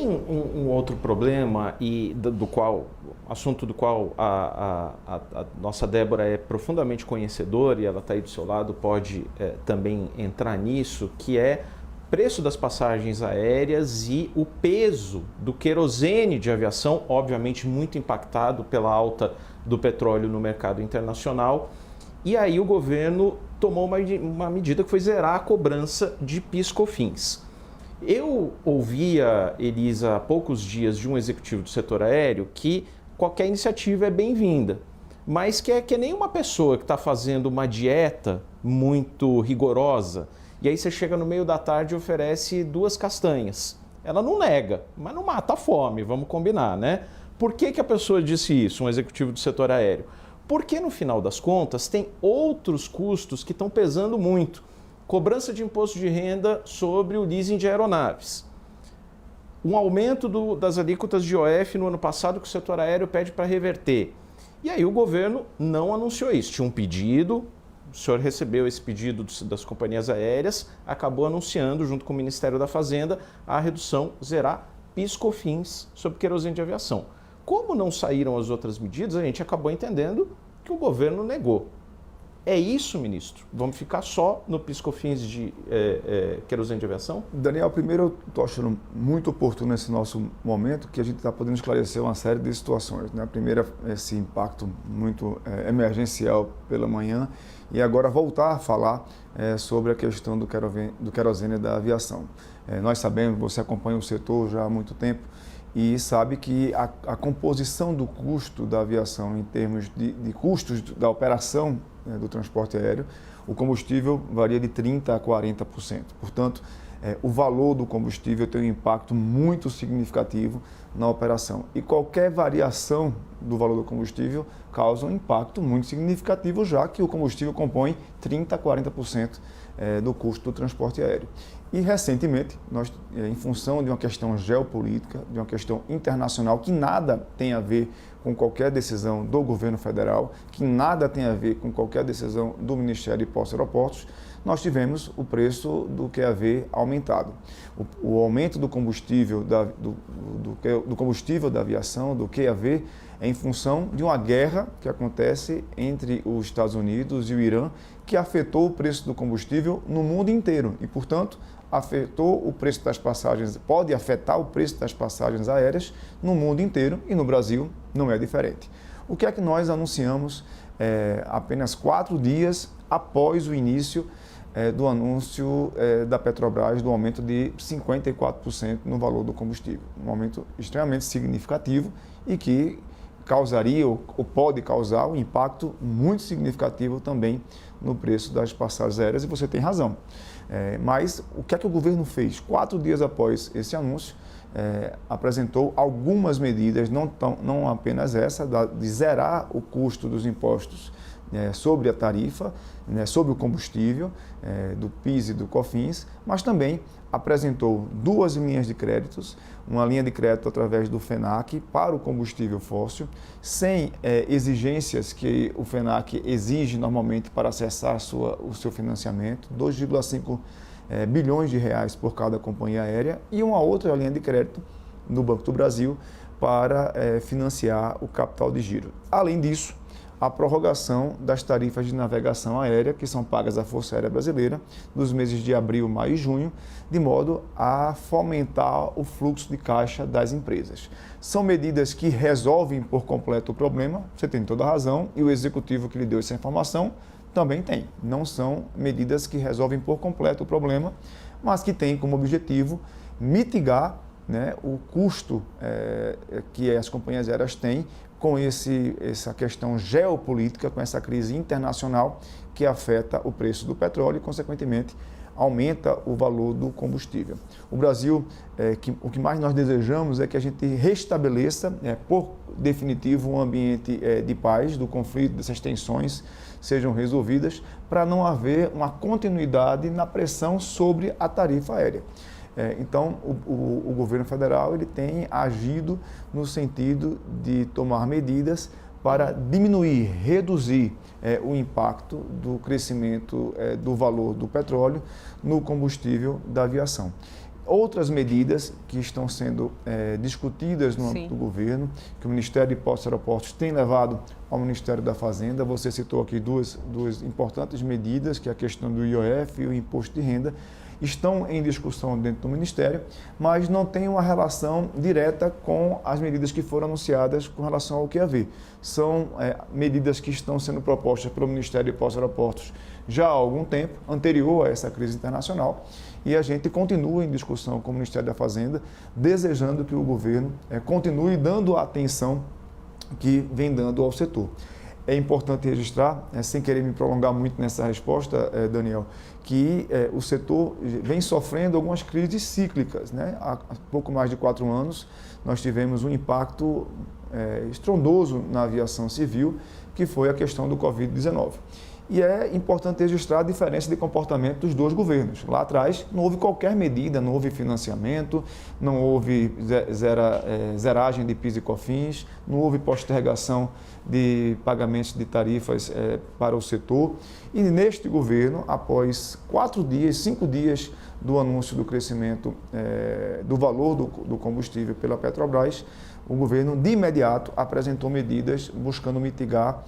Tem um outro problema, e assunto do qual a nossa Débora é profundamente conhecedora, e ela está aí do seu lado, pode também entrar nisso, que é preço das passagens aéreas e o peso do querosene de aviação, obviamente muito impactado pela alta do petróleo no mercado internacional. E aí o governo tomou uma medida que foi zerar a cobrança de PIS/COFINS. Eu ouvia, Elisa, há poucos dias de um executivo do setor aéreo que qualquer iniciativa é bem-vinda, mas que é nem uma pessoa que está fazendo uma dieta muito rigorosa e aí você chega no meio da tarde e oferece 2 castanhas. Ela não nega, mas não mata a fome, vamos combinar, né? Por que a pessoa disse isso, um executivo do setor aéreo? Porque no final das contas tem outros custos que estão pesando muito. Cobrança de imposto de renda sobre o leasing de aeronaves. Um aumento das alíquotas de IOF no ano passado que o setor aéreo pede para reverter. E aí o governo não anunciou isso. Tinha um pedido, o senhor recebeu esse pedido das companhias aéreas, acabou anunciando, junto com o Ministério da Fazenda, a redução, zerar PIS/COFINS sobre querosene de aviação. Como não saíram as outras medidas, a gente acabou entendendo que o governo negou. É isso, ministro? Vamos ficar só no PIS/COFINS de querosene de aviação? Daniel, primeiro eu estou achando muito oportuno esse nosso momento que a gente está podendo esclarecer uma série de situações, né? A primeira, esse impacto muito emergencial pela manhã, e agora voltar a falar sobre a questão do querosene da aviação. Nós sabemos, você acompanha o setor já há muito tempo, e sabe que a composição do custo da aviação em termos de custos da operação do transporte aéreo, o combustível varia de 30% a 40%. Portanto, o valor do combustível tem um impacto muito significativo na operação. E qualquer variação do valor do combustível causa um impacto muito significativo, já que o combustível compõe 30% a 40% do custo do transporte aéreo. E recentemente, nós, em função de uma questão geopolítica, de uma questão internacional, que nada tem a ver com qualquer decisão do governo federal, que nada tem a ver com qualquer decisão do Ministério de Portos e Aeroportos, nós tivemos o preço do QAV aumentado. O aumento do combustível, do combustível da aviação, do QAV, é em função de uma guerra que acontece entre os Estados Unidos e o Irã, que afetou o preço do combustível no mundo inteiro e, portanto, afetou o preço das passagens, pode afetar o preço das passagens aéreas no mundo inteiro e no Brasil não é diferente. O que é que nós anunciamos apenas 4 dias após o início do anúncio da Petrobras do aumento de 54% no valor do combustível? Um aumento extremamente significativo e que causaria ou pode causar um impacto muito significativo também no preço das passagens aéreas, e você tem razão. Mas o que é que o governo fez? 4 dias após esse anúncio, apresentou algumas medidas, não apenas essa, de zerar o custo dos impostos sobre a tarifa, sobre o combustível, do PIS e do COFINS, mas também apresentou 2 linhas de créditos, uma linha de crédito através do FENAC para o combustível fóssil, sem exigências que o FENAC exige normalmente para acessar o seu financiamento, 2,5 bilhões de reais por cada companhia aérea, e uma outra linha de crédito no Banco do Brasil para financiar o capital de giro. Além disso, a prorrogação das tarifas de navegação aérea que são pagas à Força Aérea Brasileira nos meses de abril, maio e junho, de modo a fomentar o fluxo de caixa das empresas. São medidas que resolvem por completo o problema, você tem toda a razão, e o executivo que lhe deu essa informação também tem. Não são medidas que resolvem por completo o problema, mas que têm como objetivo mitigar o custo que as companhias aéreas têm com essa questão geopolítica, com essa crise internacional que afeta o preço do petróleo e, consequentemente, aumenta o valor do combustível. O Brasil, o que mais nós desejamos é que a gente restabeleça, por definitivo, um ambiente de paz, do conflito, dessas tensões sejam resolvidas, para não haver uma continuidade na pressão sobre a tarifa aérea. Então, o governo federal ele tem agido no sentido de tomar medidas para diminuir, reduzir o impacto do crescimento do valor do petróleo no combustível da aviação. outras medidas que estão sendo discutidas no âmbito do governo, que o Ministério de Portos e Aeroportos tem levado ao Ministério da Fazenda. Você citou aqui duas importantes medidas, que é a questão do IOF e o Imposto de Renda, estão em discussão dentro do Ministério, mas não tem uma relação direta com as medidas que foram anunciadas com relação ao QAV. São medidas que estão sendo propostas pelo Ministério de Portos e Aeroportos já há algum tempo, anterior a essa crise internacional, e a gente continua em discussão com o Ministério da Fazenda, desejando que o governo continue dando a atenção que vem dando ao setor. É importante registrar, sem querer me prolongar muito nessa resposta, Daniel, que o setor vem sofrendo algumas crises cíclicas, né? Há pouco mais de 4 anos, nós tivemos um impacto estrondoso na aviação civil, que foi a questão do Covid-19. E é importante registrar a diferença de comportamento dos dois governos. Lá atrás não houve qualquer medida, não houve financiamento, não houve zeragem de PIS e COFINS, não houve postergação de pagamentos de tarifas para o setor. E neste governo, após 5 dias do anúncio do crescimento do valor do combustível pela Petrobras, o governo, de imediato, apresentou medidas buscando mitigar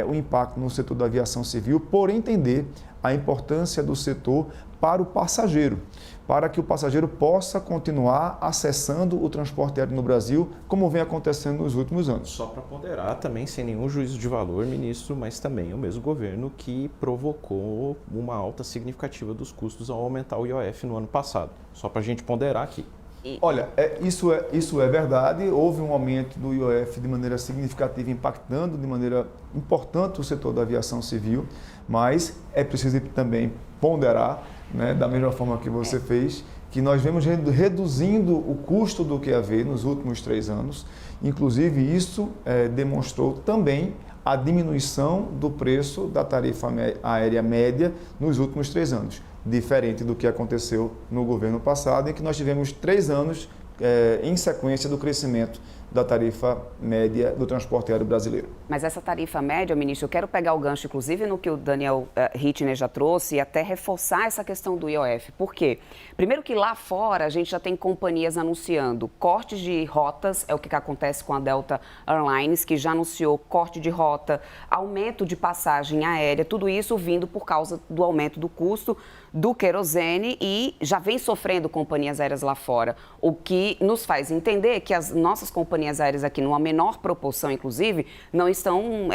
o impacto no setor da aviação civil, por entender a importância do setor para o passageiro, para que o passageiro possa continuar acessando o transporte aéreo no Brasil, como vem acontecendo nos últimos anos. Só para ponderar também, sem nenhum juízo de valor, ministro, mas também o mesmo governo que provocou uma alta significativa dos custos ao aumentar o IOF no ano passado. Só para a gente ponderar aqui. Olha, isso é verdade, houve um aumento do IOF de maneira significativa, impactando de maneira importante o setor da aviação civil, mas é preciso também ponderar, né, da mesma forma que você fez, que nós vemos reduzindo o custo do QAV nos últimos 3 anos, inclusive isso demonstrou também a diminuição do preço da tarifa aérea média nos últimos 3 anos. Diferente do que aconteceu no governo passado, em que nós tivemos 3 anos em sequência do crescimento da tarifa média do transporte aéreo brasileiro. Mas essa tarifa média, ministro, eu quero pegar o gancho, inclusive, no que o Daniel Rittner já trouxe e até reforçar essa questão do IOF. Por quê? Primeiro que lá fora a gente já tem companhias anunciando cortes de rotas, é o que acontece com a Delta Airlines, que já anunciou corte de rota, aumento de passagem aérea, tudo isso vindo por causa do aumento do custo do querosene e já vem sofrendo companhias aéreas lá fora, o que nos faz entender que as nossas companhias aéreas aqui, numa menor proporção, inclusive, não estão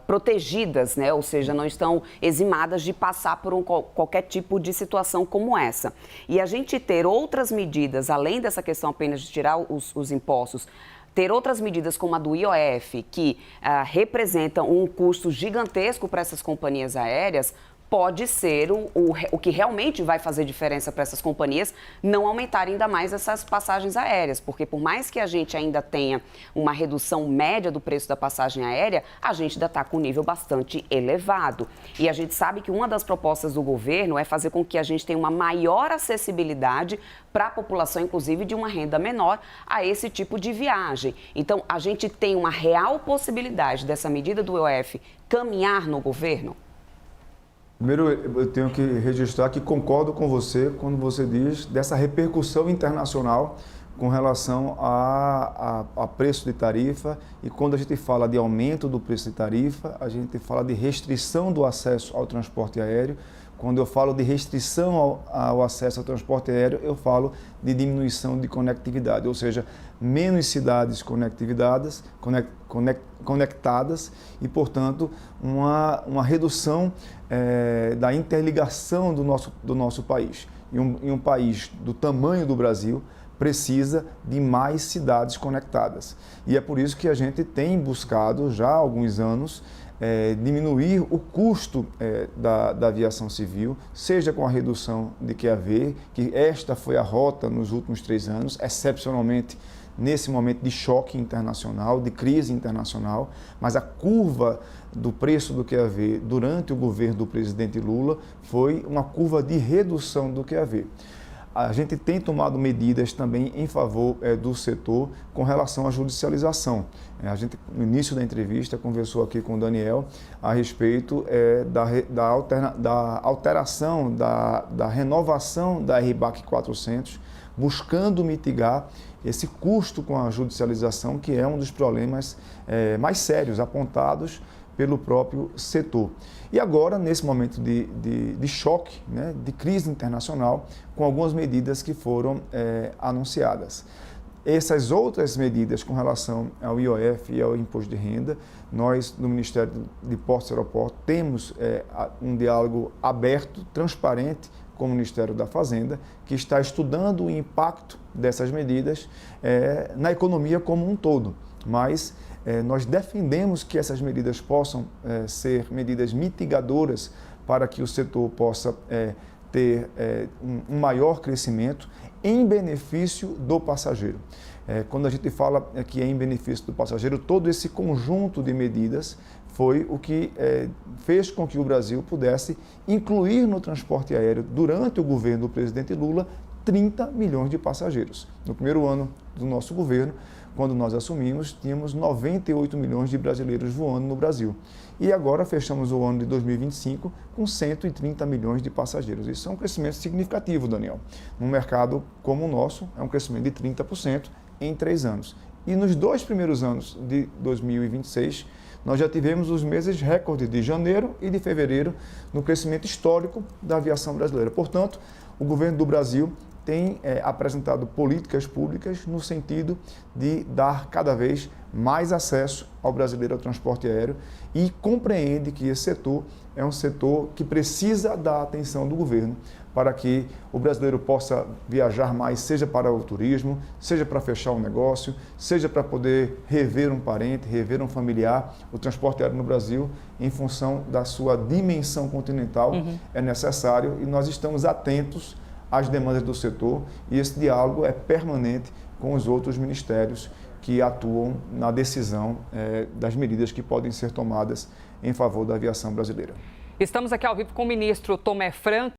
protegidas, né? Ou seja, não estão eximadas de passar por qualquer tipo de situação como essa. E a gente ter outras medidas, além dessa questão apenas de tirar os impostos, ter outras medidas como a do IOF, que representam um custo gigantesco para essas companhias aéreas, pode ser o que realmente vai fazer diferença para essas companhias não aumentarem ainda mais essas passagens aéreas, porque por mais que a gente ainda tenha uma redução média do preço da passagem aérea, a gente ainda está com um nível bastante elevado. E a gente sabe que uma das propostas do governo é fazer com que a gente tenha uma maior acessibilidade para a população, inclusive de uma renda menor, a esse tipo de viagem. Então, a gente tem uma real possibilidade dessa medida do IOF caminhar no governo? Primeiro, eu tenho que registrar que concordo com você quando você diz dessa repercussão internacional com relação a preço de tarifa, e quando a gente fala de aumento do preço de tarifa, a gente fala de restrição do acesso ao transporte aéreo. Quando eu falo de restrição ao acesso ao transporte aéreo, eu falo de diminuição de conectividade, ou seja, menos cidades conectadas e, portanto, uma redução da interligação do nosso país. E um país do tamanho do Brasil precisa de mais cidades conectadas. E é por isso que a gente tem buscado, já há alguns anos, diminuir o custo da aviação civil, seja com a redução de QAV, que esta foi a rota nos últimos 3 anos, excepcionalmente nesse momento de choque internacional, de crise internacional, mas a curva do preço do QAV durante o governo do presidente Lula foi uma curva de redução do QAV. A gente tem tomado medidas também em favor do setor com relação à judicialização. A gente, no início da entrevista, conversou aqui com o Daniel a respeito da alteração, da renovação da RBAC 400, buscando mitigar esse custo com a judicialização, que é um dos problemas mais sérios apontados pelo próprio setor. E agora, nesse momento de choque, né, de crise internacional, com algumas medidas que foram anunciadas. Essas outras medidas com relação ao IOF e ao Imposto de Renda, nós, no Ministério de Portos e Aeroportos, temos um diálogo aberto, transparente, com o Ministério da Fazenda, que está estudando o impacto dessas medidas na economia como um todo. Mas nós defendemos que essas medidas possam ser medidas mitigadoras para que o setor possa ter um maior crescimento em benefício do passageiro. Quando a gente fala que é em benefício do passageiro, todo esse conjunto de medidas foi o que fez com que o Brasil pudesse incluir no transporte aéreo, durante o governo do presidente Lula, 30 milhões de passageiros. No primeiro ano do nosso governo, quando nós assumimos, tínhamos 98 milhões de brasileiros voando no Brasil. E agora fechamos o ano de 2025 com 130 milhões de passageiros. Isso é um crescimento significativo, Daniel. Num mercado como o nosso, é um crescimento de 30% em 3 anos. E nos 2 primeiros anos de 2026, nós já tivemos os meses recorde de janeiro e de fevereiro no crescimento histórico da aviação brasileira. Portanto, o governo do Brasil tem apresentado políticas públicas no sentido de dar cada vez mais acesso ao brasileiro ao transporte aéreo e compreende que esse setor é um setor que precisa da atenção do governo para que o brasileiro possa viajar mais, seja para o turismo, seja para fechar um negócio, seja para poder rever um parente, rever um familiar. O transporte aéreo no Brasil, em função da sua dimensão continental, é necessário e nós estamos atentos às demandas do setor e esse diálogo é permanente com os outros ministérios que atuam na decisão das medidas que podem ser tomadas em favor da aviação brasileira. Estamos aqui ao vivo com o ministro Tomé Franco.